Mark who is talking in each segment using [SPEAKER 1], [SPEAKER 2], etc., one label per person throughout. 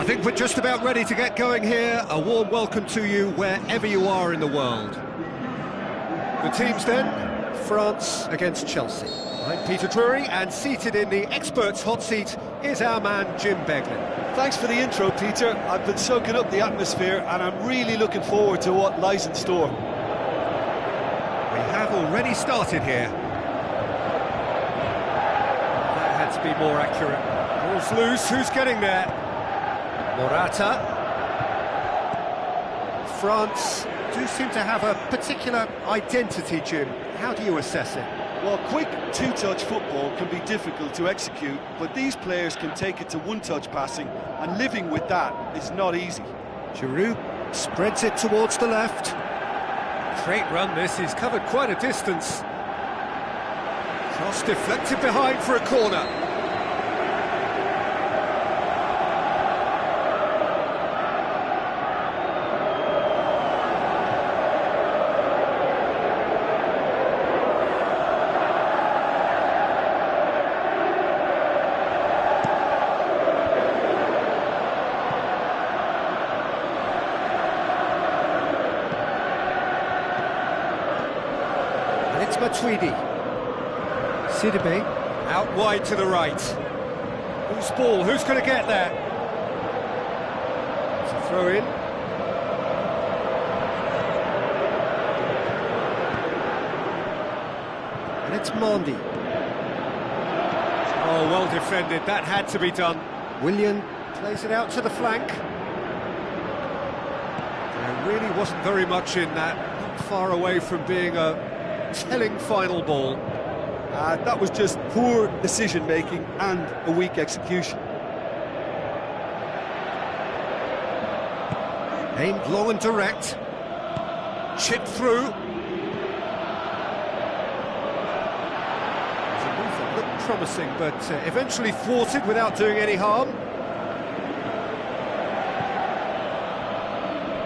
[SPEAKER 1] think we're just about ready to get going here. A warm welcome to you wherever you are in the world. The teams then, France against Chelsea. I'm Peter Drury, and seated in the experts' hot seat is our man Jim Beglin.
[SPEAKER 2] Thanks for the intro, Peter. I've been soaking up the atmosphere and I'm really looking forward to what lies in store.
[SPEAKER 1] We have already started here. That had to be more accurate. Ball's loose, who's getting there? Morata. France do seem to have a particular identity, Jim. How do you assess it?
[SPEAKER 2] Well, quick two-touch football can be difficult to execute, but these players can take it to one-touch passing, and living with that is not easy.
[SPEAKER 1] Giroud spreads it towards the left. Great run this, he's covered quite a distance. Cross deflected behind for a corner. It's Matuidi. Sidibe out wide to the right. Who's ball? Who's going to get there? It's a throw in. And it's Mandy. Oh, well defended. That had to be done. Willian plays it out to the flank. There really wasn't very much in that. Not far away from being a telling final ball.
[SPEAKER 2] That was just poor decision-making and a weak execution.
[SPEAKER 1] Aimed low and direct. Chipped through. It's a move that looked promising, but eventually thwarted without doing any harm.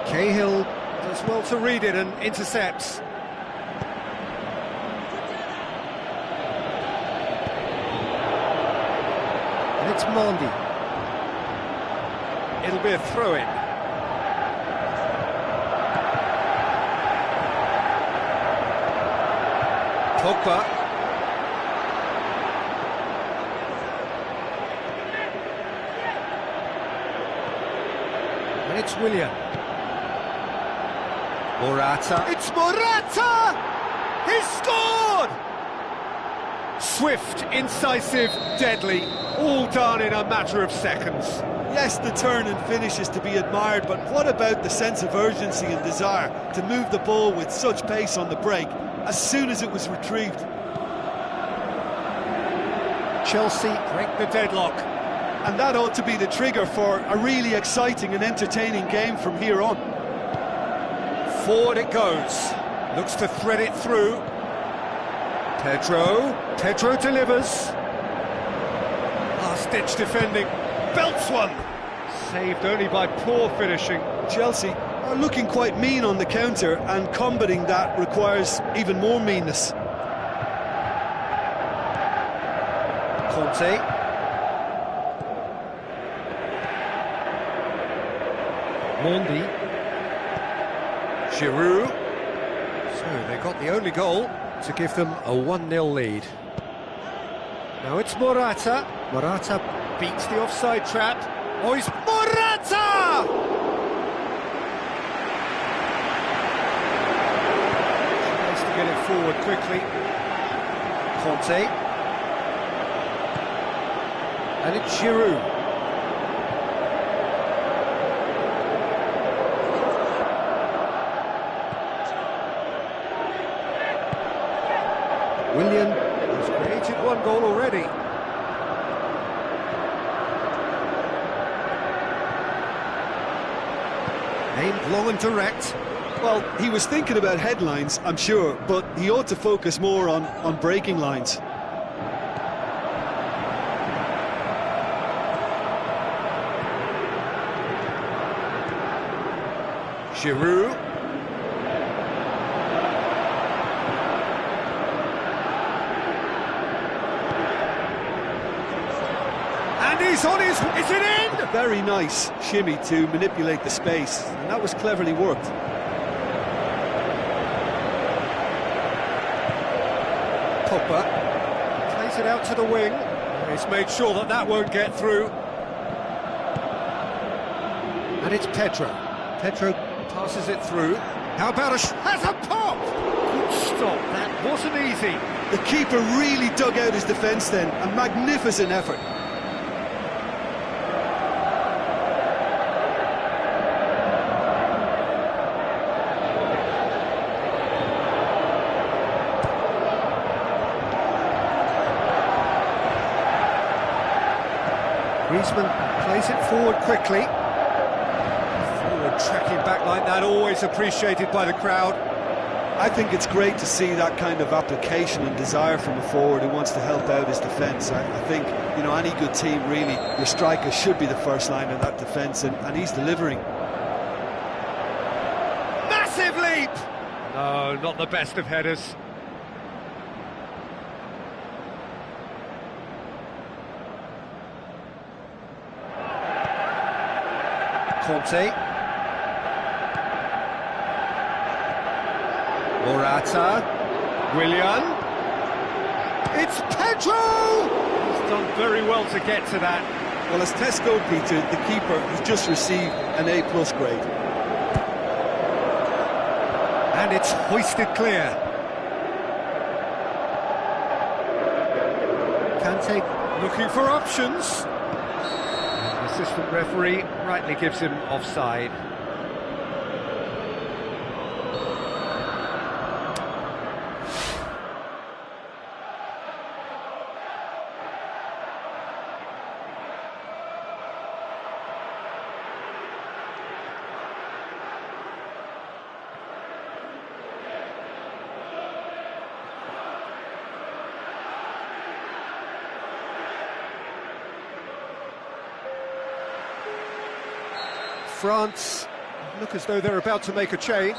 [SPEAKER 1] Cahill does well to read it and intercepts. And it's Mandy. It'll be a throw-in. Pogba. And it's Willian. Morata. It's Morata! He's scored! Swift, incisive, deadly, all done in a matter of seconds.
[SPEAKER 2] Yes, the turn and finish is to be admired, but what about the sense of urgency and desire to move the ball with such pace on the break as soon as it was retrieved?
[SPEAKER 1] Chelsea break the deadlock.
[SPEAKER 2] And that ought to be the trigger for a really exciting and entertaining game from here on.
[SPEAKER 1] Forward it goes. Looks to thread it through. Pedro delivers. Last-ditch defending. Belts one. Saved only by poor finishing.
[SPEAKER 2] Chelsea are looking quite mean on the counter, and combating that requires even more meanness.
[SPEAKER 1] Conte. Mandy. Giroud. So they got the only goal to give them a 1-0 lead. Now it's Morata. Morata beats the offside trap. Oh, it's Morata! Tries to get it forward quickly. Conte. And it's Giroud. Willian has created one goal already. Aimed long and direct.
[SPEAKER 2] Well, he was thinking about headlines, I'm sure, but he ought to focus more on breaking lines.
[SPEAKER 1] Giroud. And he's on his... Is it in?
[SPEAKER 2] Very nice shimmy to manipulate the space, and that was cleverly worked.
[SPEAKER 1] Pogba plays it out to the wing. He's made sure that that won't get through. And it's Pedro. Pedro passes it through. How about has a pop! Good stop, that wasn't easy.
[SPEAKER 2] The keeper really dug out his defence then, a magnificent effort.
[SPEAKER 1] Griezmann plays it forward quickly. Forward tracking back like that, always appreciated by the crowd.
[SPEAKER 2] I think it's great to see that kind of application and desire from a forward who wants to help out his defence. I think, you know, any good team, really, your striker should be the first line of that defence, and he's delivering.
[SPEAKER 1] Massive leap! No, not the best of headers. Conte. Morata. Willian. It's Pedro! He's done very well to get to that.
[SPEAKER 2] Well, as tests go, Peter, the keeper has just received an A+ grade.
[SPEAKER 1] And it's hoisted clear. Kante looking for options. And the assistant referee rightly gives him offside. France look as though they're about to make a change,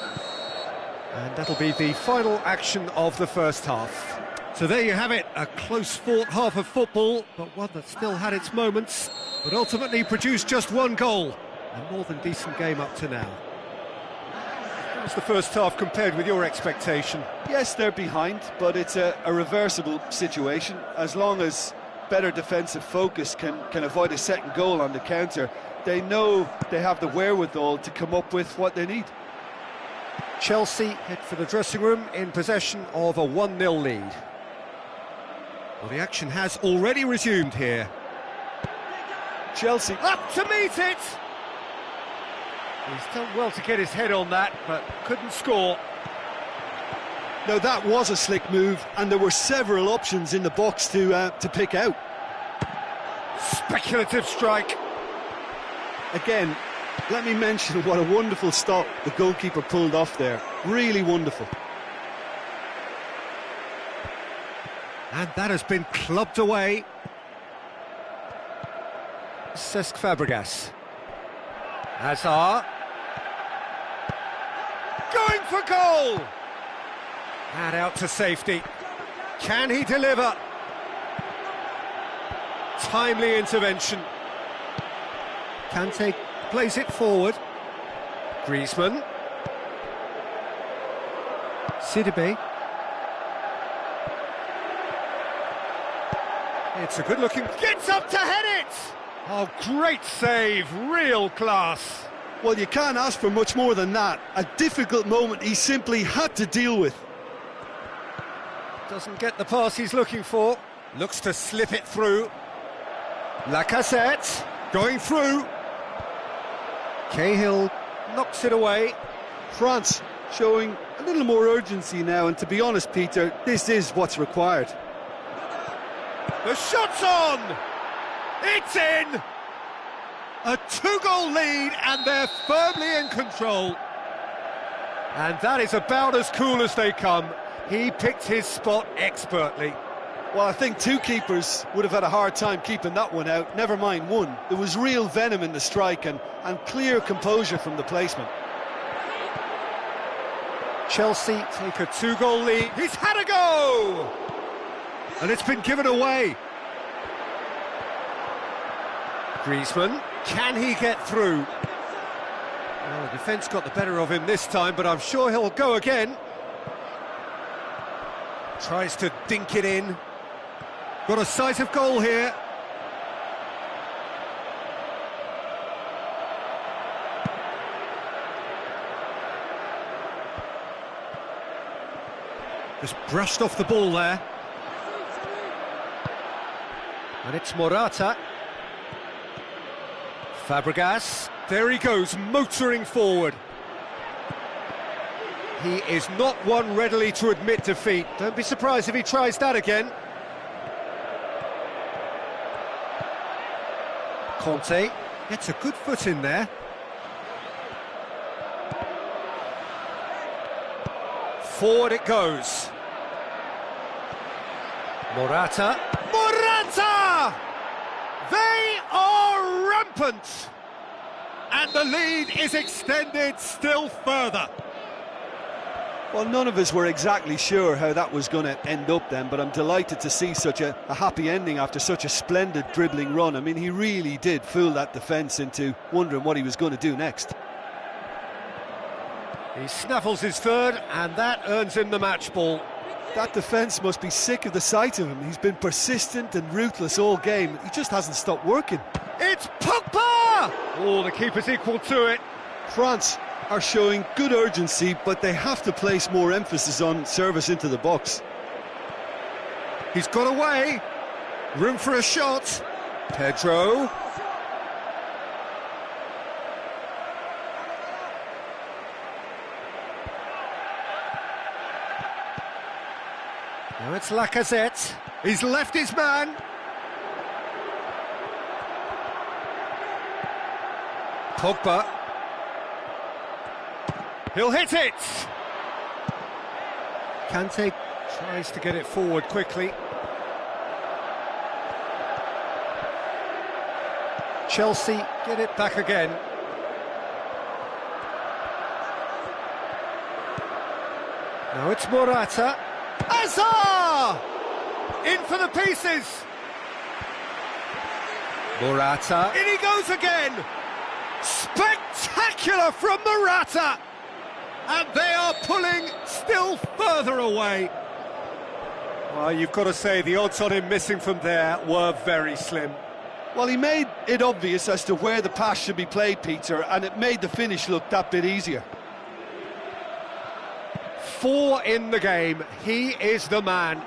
[SPEAKER 1] and that'll be the final action of the first half. So there you have it, a close-fought half of football, but one that still had its moments, but ultimately produced just one goal. A more than decent game up to now. How was the first half compared with your expectation?
[SPEAKER 2] Yes, they're behind, but it's a reversible situation. As long as better defensive focus can avoid a second goal on the counter, they know they have the wherewithal to come up with what they need.
[SPEAKER 1] Chelsea head for the dressing room in possession of a 1-0 lead. Well, the action has already resumed here.
[SPEAKER 2] Chelsea
[SPEAKER 1] up to meet it! He's done well to get his head on that, but couldn't score.
[SPEAKER 2] Now that was a slick move, and there were several options in the box to pick out.
[SPEAKER 1] Speculative strike.
[SPEAKER 2] Again, let me mention what a wonderful stop the goalkeeper pulled off there. Really wonderful.
[SPEAKER 1] And that has been clubbed away. Cesc Fabregas. Hazard. Going for goal! And out to safety. Can he deliver? Timely intervention. Kante plays it forward. Griezmann. Sidibe. It's a good-looking... Gets up to head it! Oh, great save, real class.
[SPEAKER 2] Well, you can't ask for much more than that. A difficult moment he simply had to deal with.
[SPEAKER 1] Doesn't get the pass he's looking for. Looks to slip it through. Lacazette going through. Cahill knocks it away.
[SPEAKER 2] France showing a little more urgency now, and to be honest, Peter, this is what's required.
[SPEAKER 1] The shot's on! It's in! A 2-goal lead, and they're firmly in control. And that is about as cool as they come. He picked his spot expertly.
[SPEAKER 2] Well, I think two keepers would have had a hard time keeping that one out, never mind one. There was real venom in the strike and clear composure from the placement.
[SPEAKER 1] Chelsea take a 2-goal lead. He's had a go! And it's been given away. Griezmann. Can he get through? Well, the defence got the better of him this time, but I'm sure he'll go again. Tries to dink it in. Got a sight of goal here. Just brushed off the ball there. And it's Morata. Fabregas. There he goes, motoring forward. He is not one readily to admit defeat. Don't be surprised if he tries that again. Conte gets a good foot in there. Forward it goes. Morata. Morata! They are rampant! And the lead is extended still further.
[SPEAKER 2] Well, none of us were exactly sure how that was going to end up then, but I'm delighted to see such a happy ending after such a splendid dribbling run. I mean, he really did fool that defence into wondering what he was going to do next.
[SPEAKER 1] He snaffles his third, and that earns him the match ball.
[SPEAKER 2] That defence must be sick of the sight of him. He's been persistent and ruthless all game. He just hasn't stopped working.
[SPEAKER 1] It's Pogba! Oh, the keeper's equal to it.
[SPEAKER 2] France are showing good urgency, but they have to place more emphasis on service into the box.
[SPEAKER 1] He's got away. Room for a shot. Pedro. Now it's Lacazette. He's left his man. Pogba. He'll hit it! Kante tries to get it forward quickly. Chelsea get it back again. Now it's Morata. Azar! In for the pieces! Morata. In he goes again! Spectacular from Morata! And they are pulling still further away. Well, you've got to say the odds on him missing from there were very slim.
[SPEAKER 2] Well, he made it obvious as to where the pass should be played, Peter, and it made the finish look that bit easier.
[SPEAKER 1] 4 in the game. He is the man.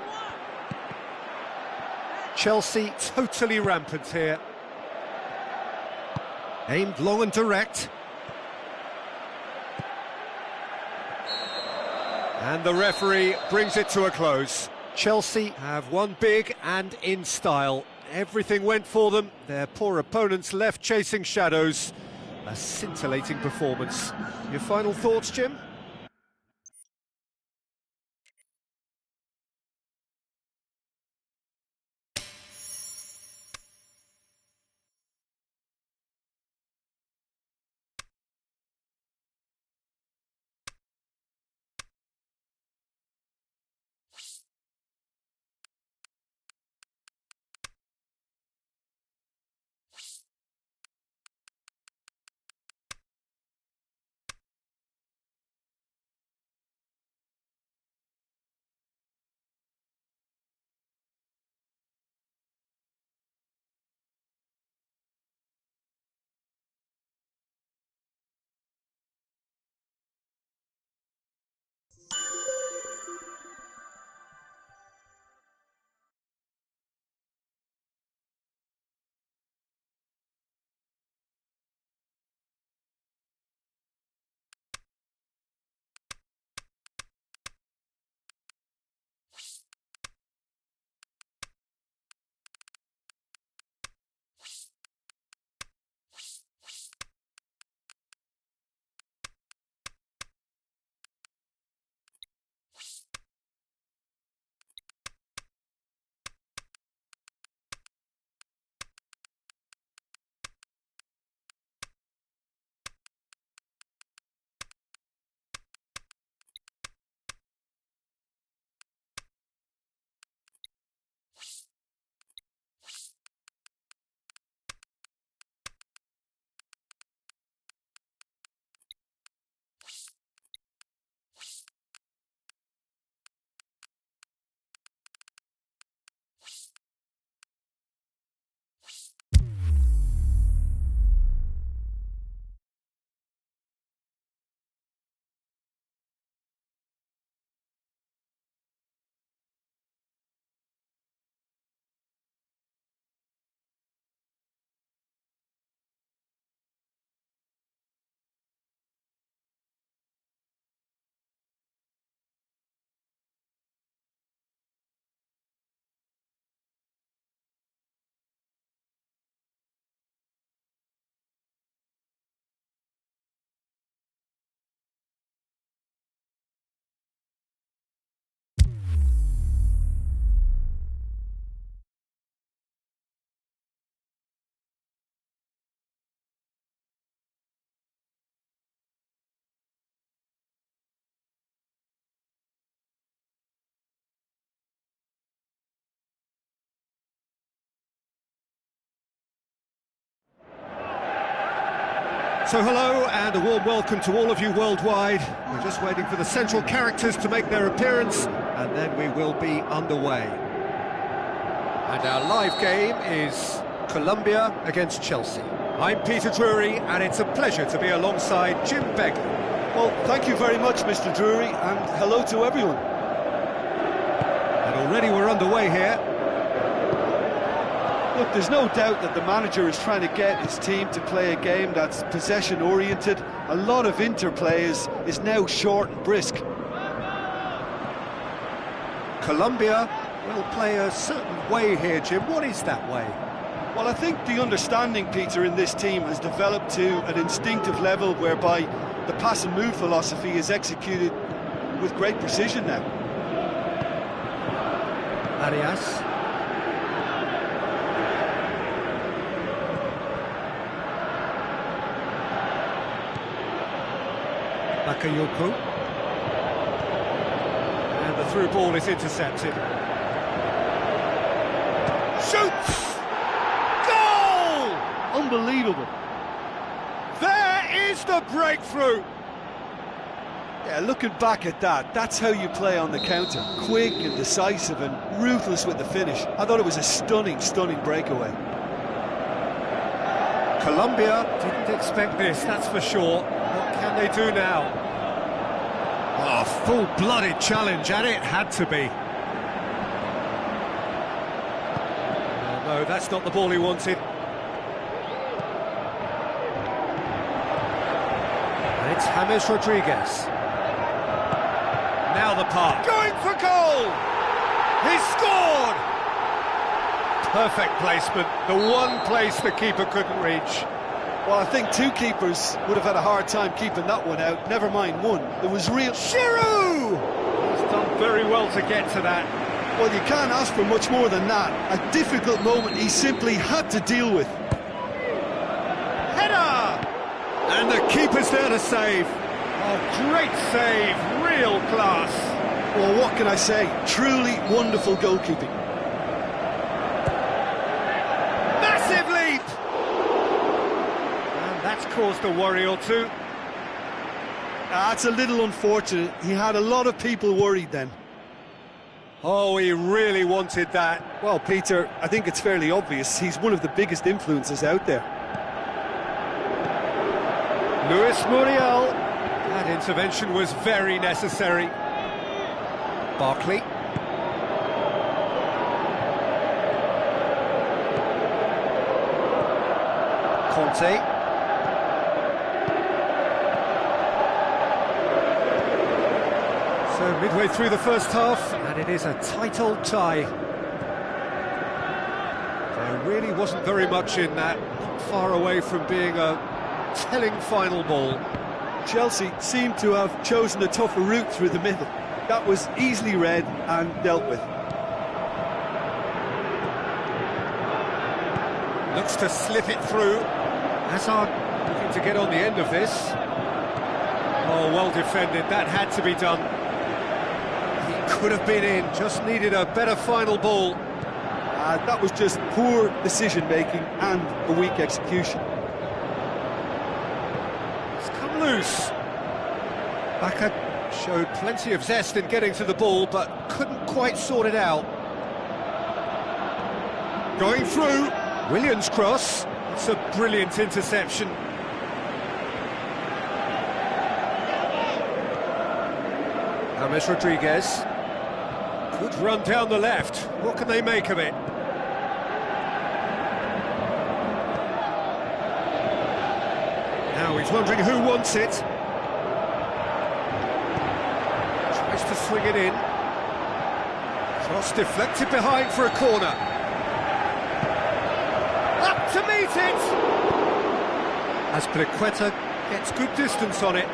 [SPEAKER 1] Chelsea totally rampant here. Aimed long and direct. And the referee brings it to a close. Chelsea have won big and in style. Everything went for them. Their poor opponents left chasing shadows. A scintillating performance. Your final thoughts, Jim? So hello and a warm welcome to all of you worldwide. We're just waiting for the central characters to make their appearance and then we will be underway. And our live game is Colombia against Chelsea. I'm Peter Drury and it's a pleasure to be alongside Jim Begley.
[SPEAKER 2] Well, thank you very much, Mr. Drury, and hello to everyone.
[SPEAKER 1] And already we're underway here.
[SPEAKER 2] Look, there's no doubt that the manager is trying to get his team to play a game that's possession-oriented. A lot of interplay is now short and brisk.
[SPEAKER 1] Colombia will play a certain way here, Jim. What is that way?
[SPEAKER 2] Well, I think the understanding, Peter, in this team has developed to an instinctive level whereby the pass and move philosophy is executed with great precision now.
[SPEAKER 1] Arias. Bakayoko. And the through ball is intercepted. Shoots! Goal!
[SPEAKER 2] Unbelievable.
[SPEAKER 1] There is the breakthrough!
[SPEAKER 2] Yeah, looking back at that, that's how you play on the counter. Quick and decisive and ruthless with the finish. I thought it was a stunning, stunning breakaway.
[SPEAKER 1] Colombia didn't expect this, that's for sure. What can they do now? Oh, full-blooded challenge, and it had to be. Oh, no, that's not the ball he wanted. And it's James Rodriguez. Now the pass. Going for goal! He scored! Perfect placement, the one place the keeper couldn't reach.
[SPEAKER 2] Well, I think two keepers would have had a hard time keeping that one out, never mind one. It was real...
[SPEAKER 1] Giroud! He's done very well to get to that.
[SPEAKER 2] Well, you can't ask for much more than that. A difficult moment he simply had to deal with.
[SPEAKER 1] Header! And the keeper's there to save. Oh, great save, real class.
[SPEAKER 2] Well, what can I say? Truly wonderful goalkeeping.
[SPEAKER 1] Massive leap! And that's caused a worry or two.
[SPEAKER 2] That's a little unfortunate. He had a lot of people worried then.
[SPEAKER 1] Oh, he really wanted that.
[SPEAKER 2] Well, Peter, I think it's fairly obvious. He's one of the biggest influences out there.
[SPEAKER 1] Luis Muriel. That intervention was very necessary. Barkley. Conte. So midway through the first half, and it is a tight old tie. There really wasn't very much in that, far away from being a telling final ball.
[SPEAKER 2] Chelsea seemed to have chosen a tougher route through the middle. That was easily read and dealt with.
[SPEAKER 1] Looks to slip it through. Hazard looking to get on the end of this. Oh, well defended, that had to be done. He could have been in, just needed a better final ball.
[SPEAKER 2] That was just poor decision-making and a weak execution.
[SPEAKER 1] Loose. Baka showed plenty of zest in getting to the ball, but couldn't quite sort it out. Going through, Williams' cross. It's a brilliant interception. James Rodriguez. Good run down the left. What can they make of it? Now he's wondering who wants it. Tries to swing it in. Cross deflected behind for a corner. Up to meet it! Azpilicueta gets good distance on it.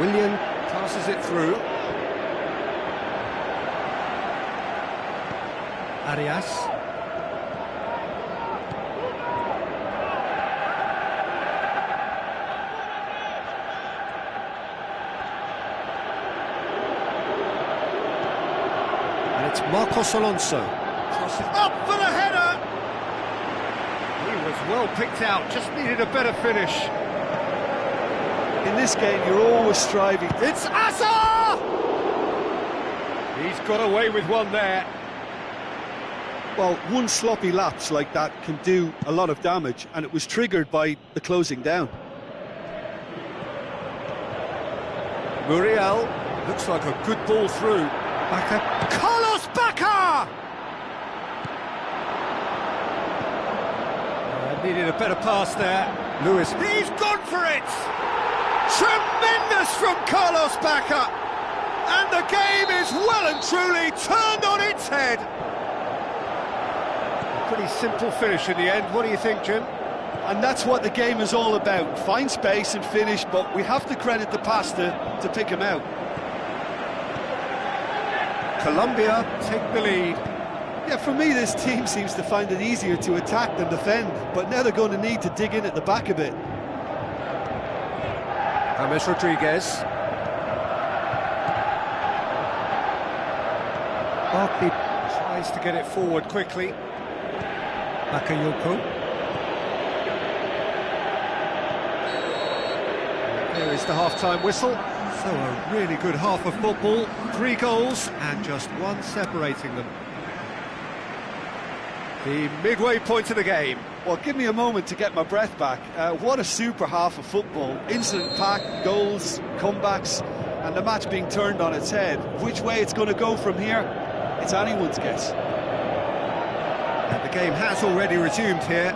[SPEAKER 1] Willian passes it through. Arias. It's Marcos Alonso. Crosses up for the header! He was well picked out, just needed a better finish.
[SPEAKER 2] in this game, you're always striving.
[SPEAKER 1] It's Asa! He's got away with one there.
[SPEAKER 2] Well, one sloppy lapse like that can do a lot of damage, and it was triggered by the closing down.
[SPEAKER 1] Muriel, looks like a good ball through. Bacca. Carlos Bacca! Needed a better pass there. Lewis, he's gone for it! Tremendous from Carlos Bacca! And the game is well and truly turned on its head. A pretty simple finish in the end. What do you think, Jim?
[SPEAKER 2] And that's what the game is all about. Find space and finish, but we have to credit the pass to pick him out.
[SPEAKER 1] Colombia take the lead.
[SPEAKER 2] Yeah, for me, this team seems to find it easier to attack than defend, but now they're going to need to dig in at the back a bit.
[SPEAKER 1] James Rodriguez. Barkley tries to get it forward quickly. Bakayoko. Here is the half-time whistle. So a really good half of football. 3 goals and just one separating them. The midway point of the game.
[SPEAKER 2] Well, give me a moment to get my breath back. What a super half of football. Incident-packed, goals, comebacks, and the match being turned on its head. Which way it's going to go from here, it's anyone's guess.
[SPEAKER 1] And the game has already resumed here.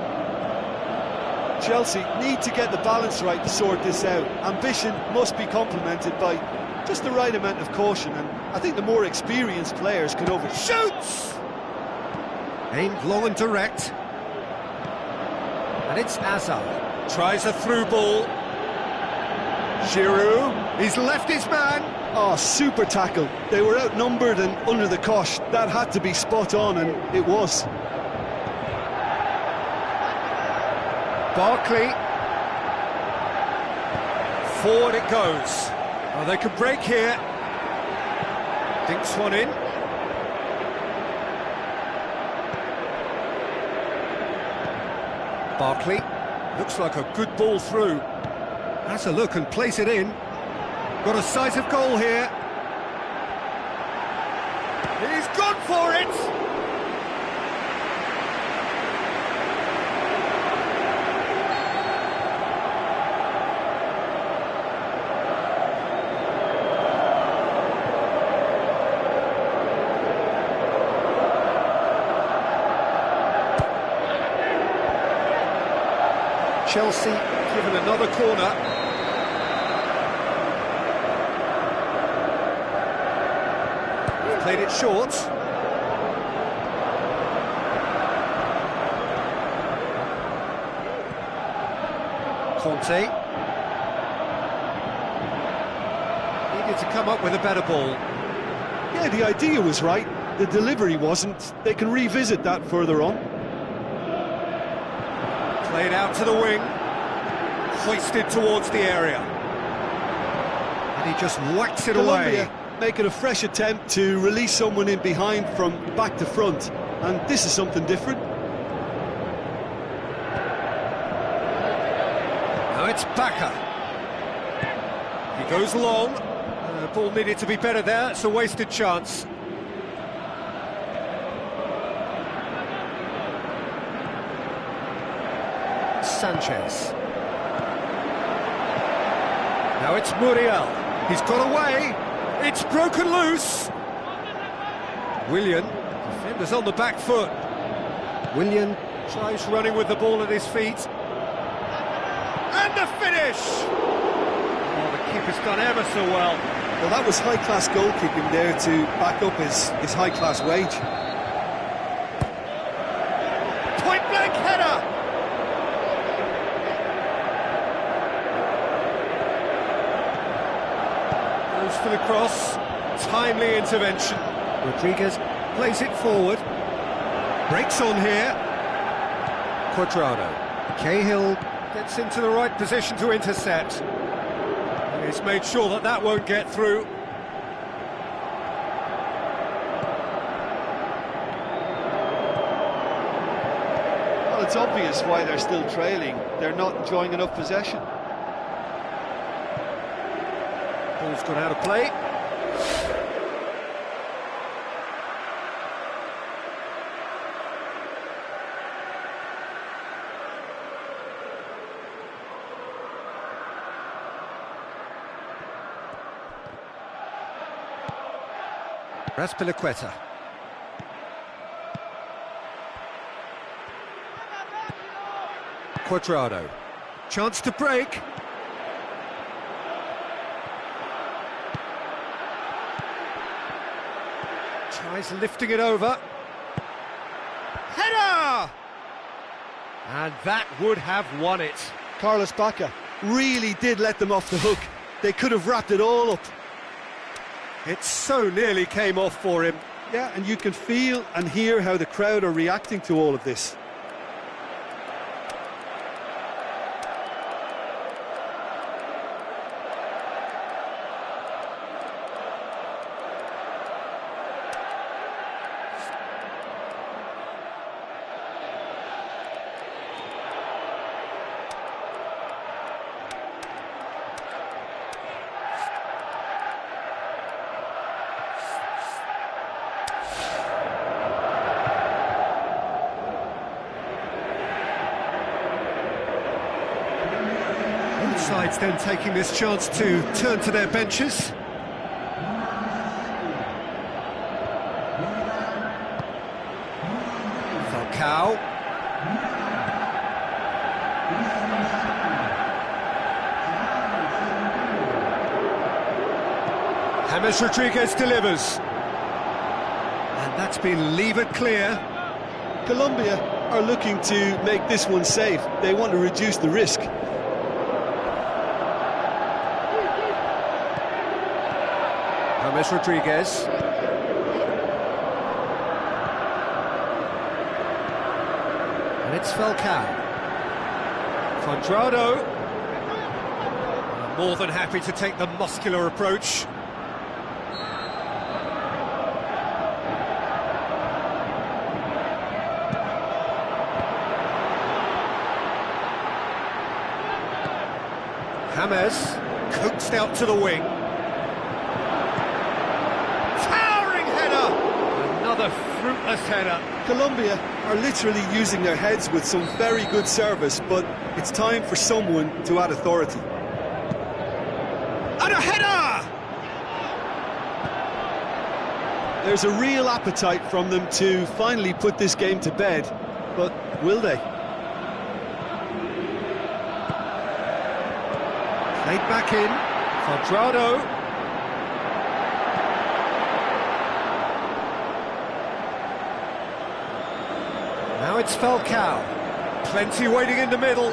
[SPEAKER 2] Chelsea need to get the balance right to sort this out. Ambition must be complemented by just the right amount of caution, and I think the more experienced players can
[SPEAKER 1] Shoots! Aimed long and direct. And it's Azar. Tries a through ball. Giroud, he's left his man.
[SPEAKER 2] Oh, super tackle. They were outnumbered and under the cosh. That had to be spot on, and it was.
[SPEAKER 1] Barkley. Forward it goes. Oh, they could break here. Dinks one in. Barkley, looks like a good ball through. Has a look and plays it in. Got a sight of goal here. He's gone for it! Chelsea given another corner. Played it short. Conte. Needed to come up with a better ball.
[SPEAKER 2] Yeah, the idea was right. The delivery wasn't. They can revisit that further on.
[SPEAKER 1] Played out to the wing, hoisted towards the area. And he just whacks it away.
[SPEAKER 2] Making a fresh attempt to release someone in behind from back to front. And this is something different.
[SPEAKER 1] Now it's Bacca. He goes long. The ball needed to be better there. It's a wasted chance. Sanchez. Now it's Muriel. He's got away. It's broken loose. Willian, defenders on the back foot. Willian tries running with the ball at his feet. And the finish! Oh, the keeper's done ever so well.
[SPEAKER 2] Well, that was high-class goalkeeping there to back up his high-class wage.
[SPEAKER 1] Point-blank header! For the cross, timely intervention. Rodriguez plays it forward, breaks on here. Quadrado. Cahill gets into the right position to intercept. And he's made sure that that won't get through.
[SPEAKER 2] Well, it's obvious why they're still trailing. They're not enjoying enough possession.
[SPEAKER 1] Ball's gone out of play. Raspilicueta. Cuadrado. Chance to break. Tries lifting it over. Header! And that would have won it.
[SPEAKER 2] Carlos Bacca really did let them off the hook. They could have wrapped it all up.
[SPEAKER 1] It so nearly came off for him.
[SPEAKER 2] Yeah, and you can feel and hear how the crowd are reacting to all of this.
[SPEAKER 1] Sides then taking this chance to turn to their benches. Falcao. James Rodriguez delivers. And that's been levered clear.
[SPEAKER 2] Colombia are looking to make this one safe. They want to reduce the risk.
[SPEAKER 1] James Rodriguez. And it's Falcao. Cuadrado. More than happy to take the muscular approach. James coaxed out to the wing. Another fruitless header.
[SPEAKER 2] Colombia are literally using their heads with some very good service, but it's time for someone to add authority.
[SPEAKER 1] And a header!
[SPEAKER 2] There's a real appetite from them to finally put this game to bed, but will they?
[SPEAKER 1] Played back in. Cuadrado. Now it's Falcao. Plenty waiting in the middle.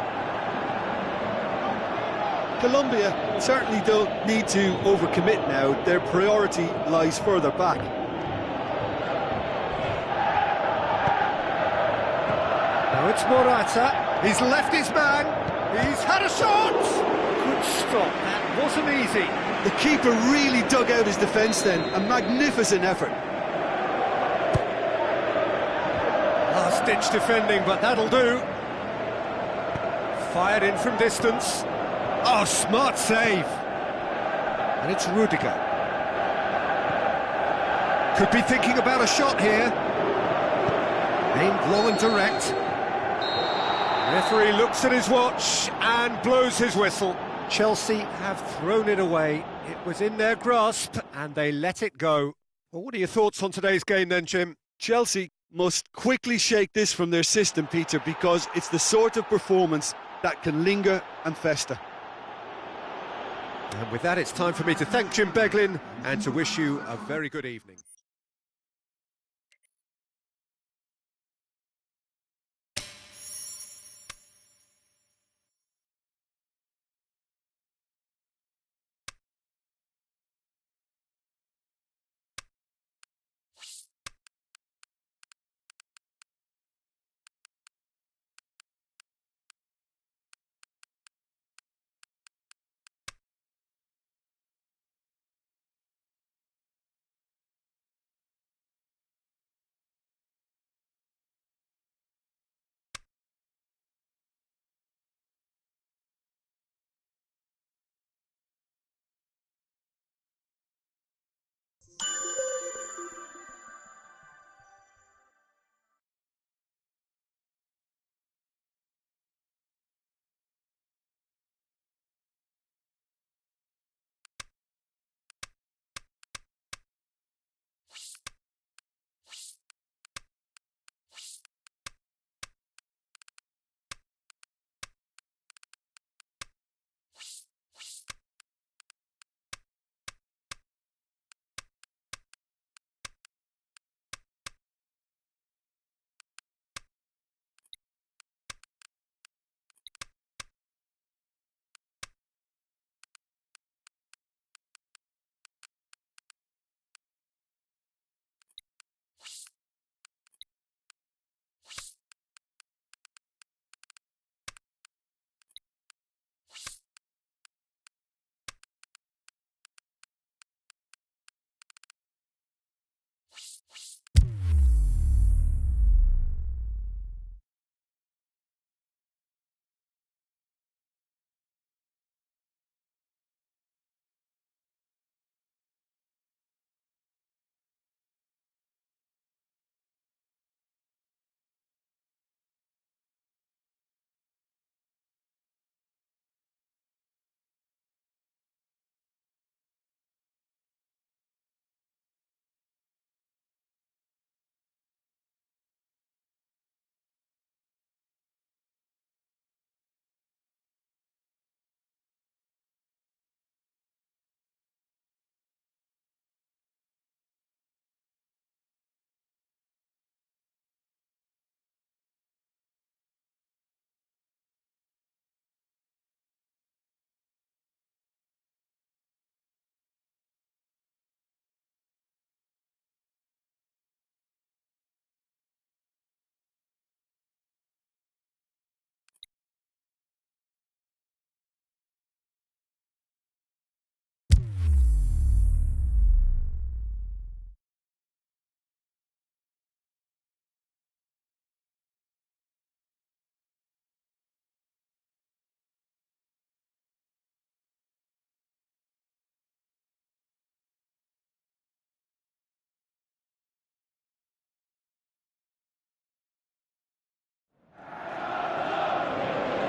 [SPEAKER 2] Colombia certainly don't need to overcommit now. Their priority lies further back.
[SPEAKER 1] Now it's Morata. He's left his man. He's had a shot. Good stop. That wasn't easy.
[SPEAKER 2] The keeper really dug out his defence then. A magnificent effort.
[SPEAKER 1] Last-ditch defending, but that'll do. Fired in from distance. Oh, smart save. And it's Rudiger. Could be thinking about a shot here. Aimed low and direct. Referee looks at his watch and blows his whistle. Chelsea have thrown it away. It was in their grasp and they let it go. Well, what are your thoughts on today's game then, Jim?
[SPEAKER 2] Chelsea must quickly shake this from their system, Peter, because it's the sort of performance that can linger and fester.
[SPEAKER 1] And with that, it's time for me to thank Jim Beglin and to wish you a very good evening.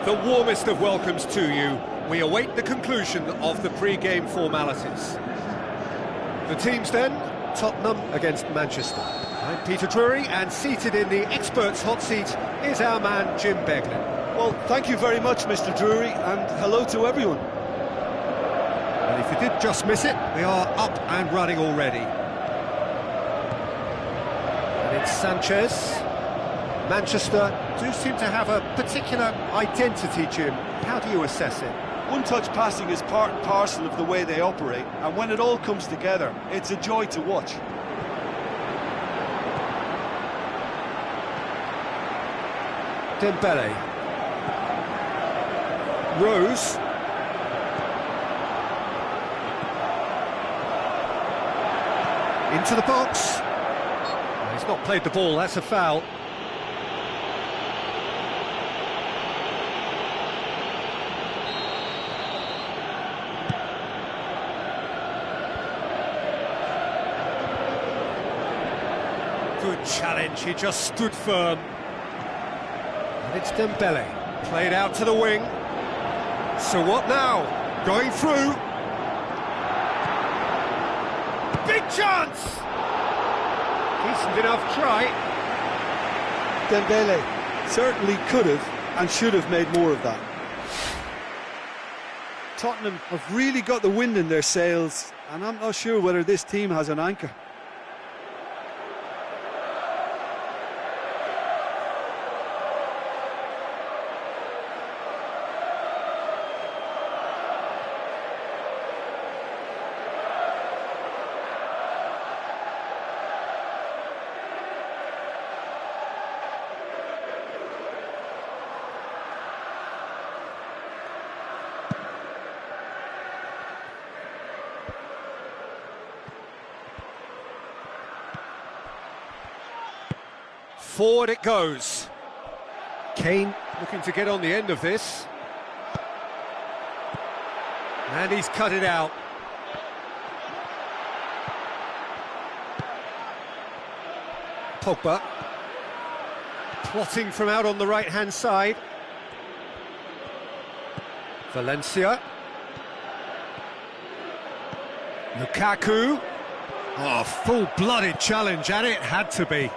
[SPEAKER 1] The warmest of welcomes to you. We await the conclusion of the pre-game formalities. The teams then, Tottenham against Manchester. I'm Peter Drury, and seated in the experts' hot seat is our man Jim Beglin.
[SPEAKER 2] Well, thank you very much, Mr. Drury, and hello to everyone.
[SPEAKER 1] And if you did just miss it, we are up and running already. And it's Sanchez. Manchester do seem to have a particular identity, Jim. How do you assess it?
[SPEAKER 2] One-touch passing is part and parcel of the way they operate, and when it all comes together, it's a joy to watch.
[SPEAKER 1] Dembele. Rose. Into the box. He's not played the ball, that's a foul. Good challenge, he just stood firm. And it's Dembele, played out to the wing. So what now? Going through. Big chance! Decent enough try.
[SPEAKER 2] Dembele certainly could have and should have made more of that. Tottenham have really got the wind in their sails, and I'm not sure whether this team has an anchor.
[SPEAKER 1] Forward it goes. Kane looking to get on the end of this. And he's cut it out. Pogba. Plotting from out on the right-hand side. Valencia. Lukaku. Oh, full-blooded challenge, and it had to be.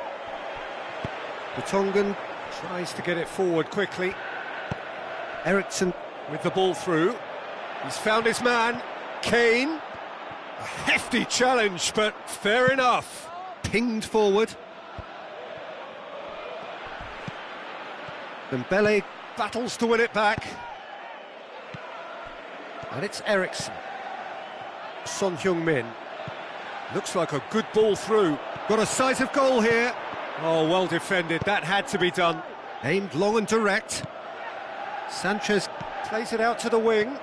[SPEAKER 1] The Tongan tries to get it forward quickly. Eriksen with the ball through. He's found his man, Kane. A hefty challenge, but fair enough. Pinged forward. Dembele battles to win it back. And it's Eriksen. Son Heung-min. Looks like a good ball through. Got a sight of goal here. Oh, well defended, that had to be done. Aimed long and direct. Sanchez plays it out to the wing.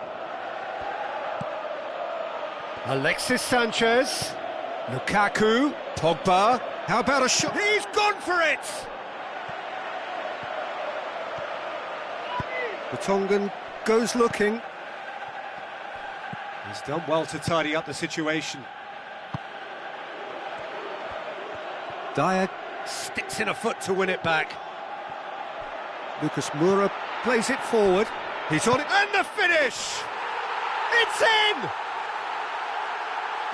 [SPEAKER 1] Alexis Sanchez. Lukaku. Pogba. How about a shot? He's gone for it! The Tongan goes looking. He's done well to tidy up the situation. Dyer sticks in a foot to win it back. Lucas Moura plays it forward. He's on it, and the finish! It's in!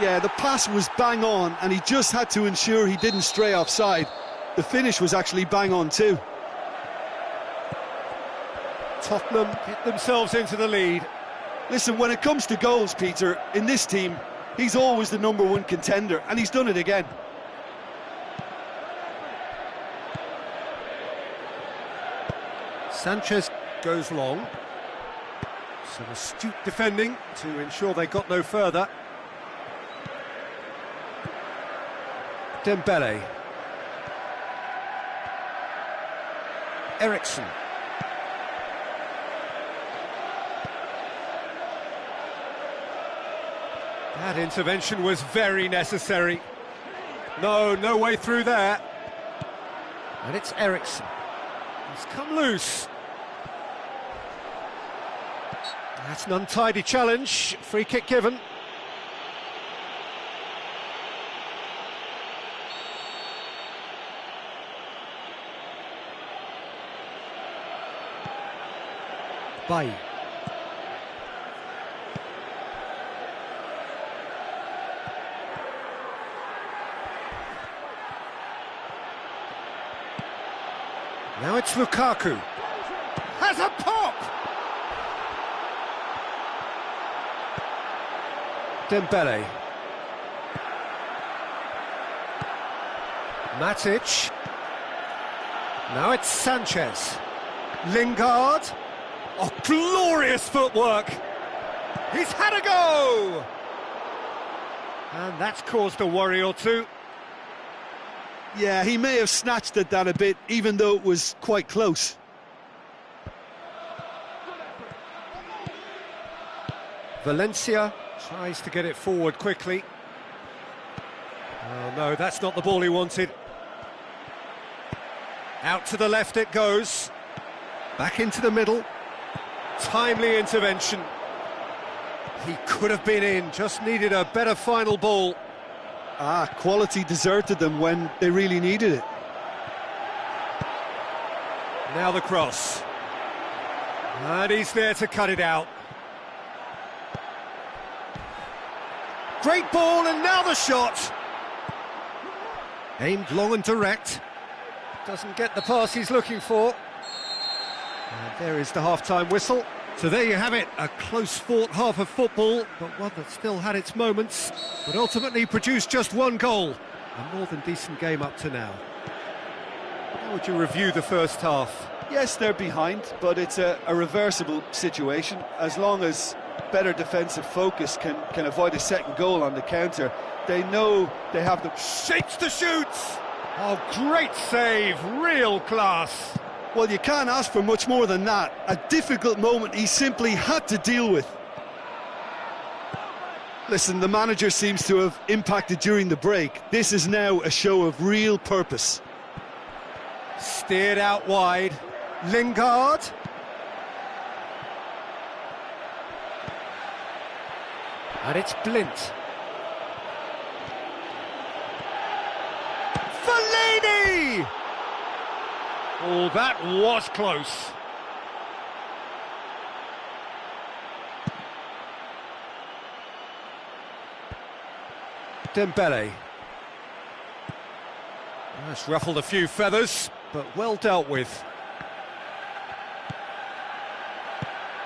[SPEAKER 2] Yeah, the pass was bang on, and he just had to ensure he didn't stray offside. The finish was actually bang on too.
[SPEAKER 1] Tottenham get themselves into the lead.
[SPEAKER 2] Listen, when it comes to goals, Peter, in this team, he's always the #1 contender, and he's done it again.
[SPEAKER 1] Sanchez goes long. Some astute defending to ensure they got no further. Dembele. Eriksen. That intervention was very necessary. No way through there. And it's Eriksen. He's come loose. That's an untidy challenge. Free kick given. Bay. Now it's Lukaku. Has a pop! Dembele. Matic. Now it's Sanchez. Lingard. Oh, glorious footwork! He's had a go! And that's caused a worry or two.
[SPEAKER 2] Yeah, he may have snatched at that a bit, even though it was quite close.
[SPEAKER 1] Valencia tries to get it forward quickly. Oh no, that's not the ball he wanted. Out to the left it goes. Back into the middle. Timely intervention. He could have been in, just needed a better final ball.
[SPEAKER 2] Quality deserted them when they really needed it.
[SPEAKER 1] Now the cross. And he's there to cut it out. Great ball, and now the shot. Aimed long and direct. Doesn't get the pass he's looking for. And there is the half-time whistle. So there you have it, a close-fought half of football, but one that still had its moments, but ultimately produced just one goal. A more than decent game up to now. How would you review the first half?
[SPEAKER 2] Yes, they're behind, but it's a reversible situation. As long as better defensive focus can avoid a second goal on the counter, they know they have the...
[SPEAKER 1] Shapes to shoot! Oh, great save, real class.
[SPEAKER 2] Well, you can't ask for much more than that. A difficult moment he simply had to deal with. Listen, the manager seems to have impacted during the break. This is now a show of real purpose.
[SPEAKER 1] Steered out wide. Lingard. And it's Blint. Fellaini! Oh, that was close. Dembele. That's ruffled a few feathers, but well dealt with.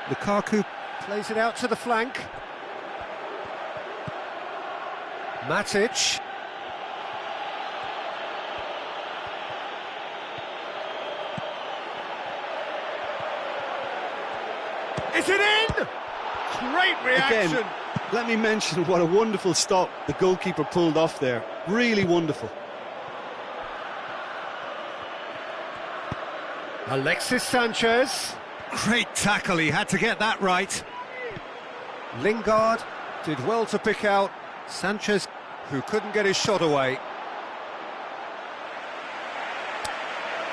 [SPEAKER 1] Lukaku plays it out to the flank. Matic. Is it in? Great reaction.
[SPEAKER 2] Again, let me mention what a wonderful stop the goalkeeper pulled off there. Really wonderful.
[SPEAKER 1] Alexis Sanchez. Great tackle, he had to get that right. Lingard did well to pick out Sanchez, who couldn't get his shot away.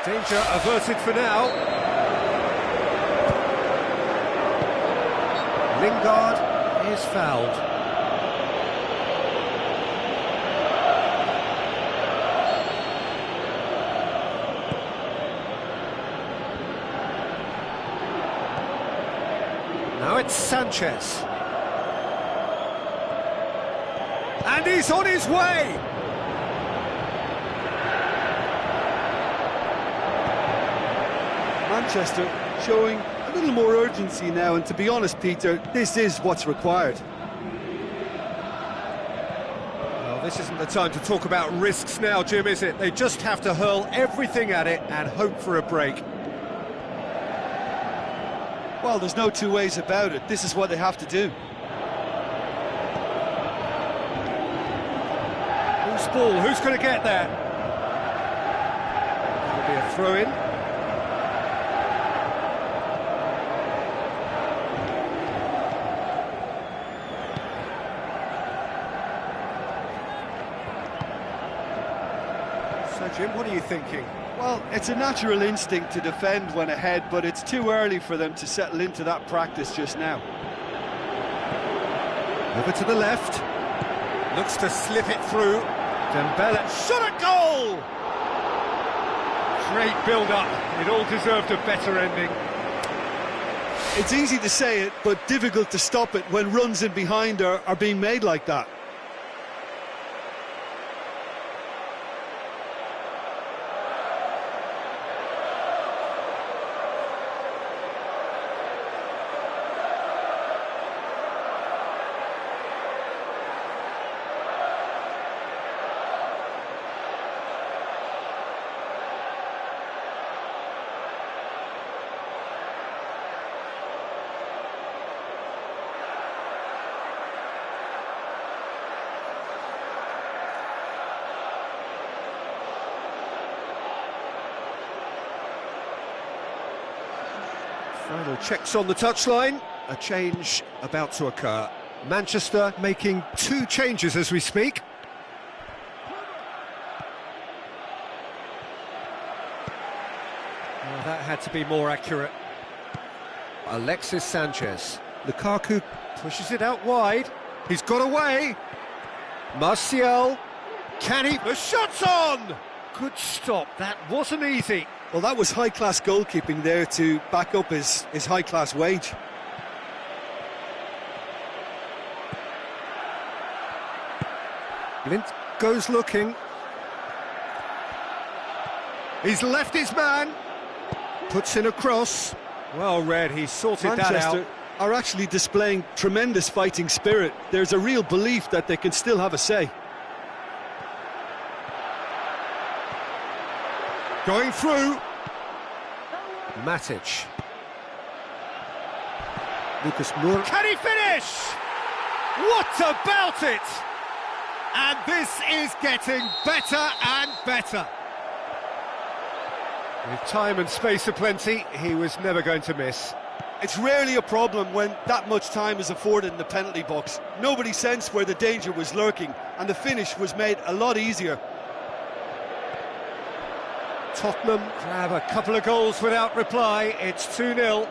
[SPEAKER 1] Danger averted for now. Lingard is fouled. Now it's Sanchez. And he's on his way!
[SPEAKER 2] Manchester showing a little more urgency now, and to be honest, Peter, this is what's required.
[SPEAKER 1] Well, this isn't the time to talk about risks now, Jim, is it? They just have to hurl everything at it and hope for a break.
[SPEAKER 2] Well, there's no two ways about it. This is what they have to do.
[SPEAKER 1] Who's ball? Who's going to get there? That'll be a throw-in. So, Jim, what are you thinking?
[SPEAKER 2] Well, it's a natural instinct to defend when ahead, but it's too early for them to settle into that practice just now.
[SPEAKER 1] Over to the left. Looks to slip it through. Dembele shot a goal! Great build-up. It all deserved a better ending.
[SPEAKER 2] It's easy to say it, but difficult to stop it when runs in behind are being made like that.
[SPEAKER 1] Final checks on the touchline, a change about to occur. Manchester making 2 changes as we speak. Well, that had to be more accurate. Alexis Sanchez. Lukaku pushes it out wide. He's got away. Martial. Can he? The shot's on! Good stop. That wasn't easy.
[SPEAKER 2] Well, that was high-class goalkeeping there to back up his high-class wage.
[SPEAKER 1] Blint goes looking. He's left his man. Puts in a cross. Well read, he sorted that out.
[SPEAKER 2] Manchester are actually displaying tremendous fighting spirit. There's a real belief that they can still have a say.
[SPEAKER 1] Going through. Matic. Lucas Moura. Can he finish? What about it? And this is getting better and better. With time and space aplenty, he was never going to miss.
[SPEAKER 2] It's rarely a problem when that much time is afforded in the penalty box. Nobody sensed where the danger was lurking, and the finish was made a lot easier.
[SPEAKER 1] Tottenham grab a couple of goals without reply. It's 2-0.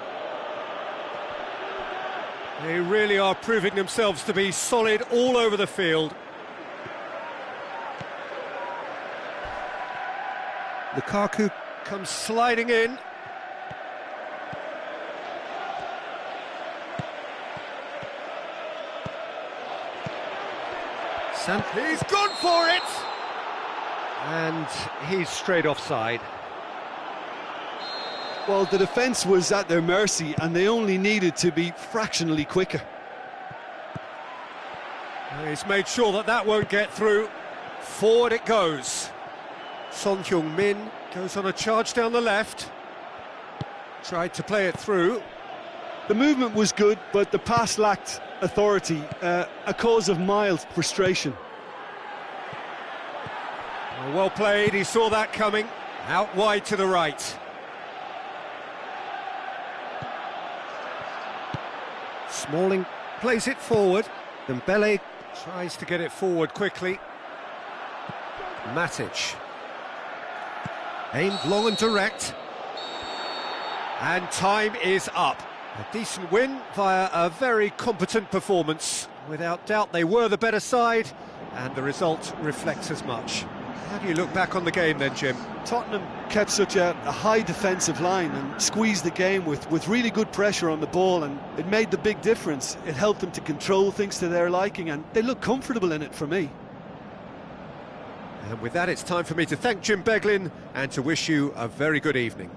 [SPEAKER 1] They really are proving themselves to be solid all over the field. Lukaku comes sliding in. He's gone for it! And he's straight offside.
[SPEAKER 2] Well, the defence was at their mercy and they only needed to be fractionally quicker.
[SPEAKER 1] He's made sure that that won't get through. Forward it goes. Son Heung-min goes on a charge down the left. Tried to play it through.
[SPEAKER 2] The movement was good, but the pass lacked authority, a cause of mild frustration.
[SPEAKER 1] Well played, he saw that coming. Out wide to the right. Smalling plays it forward. Dembele tries to get it forward quickly. Matic. Aimed long and direct. And time is up. A decent win via a very competent performance. Without doubt they were the better side, and the result reflects as much. How do you look back on the game then, Jim?
[SPEAKER 2] Tottenham kept such a high defensive line and squeezed the game with really good pressure on the ball, and it made the big difference. It helped them to control things to their liking, and they look comfortable in it for me.
[SPEAKER 1] And with that, it's time for me to thank Jim Beglin and to wish you a very good evening.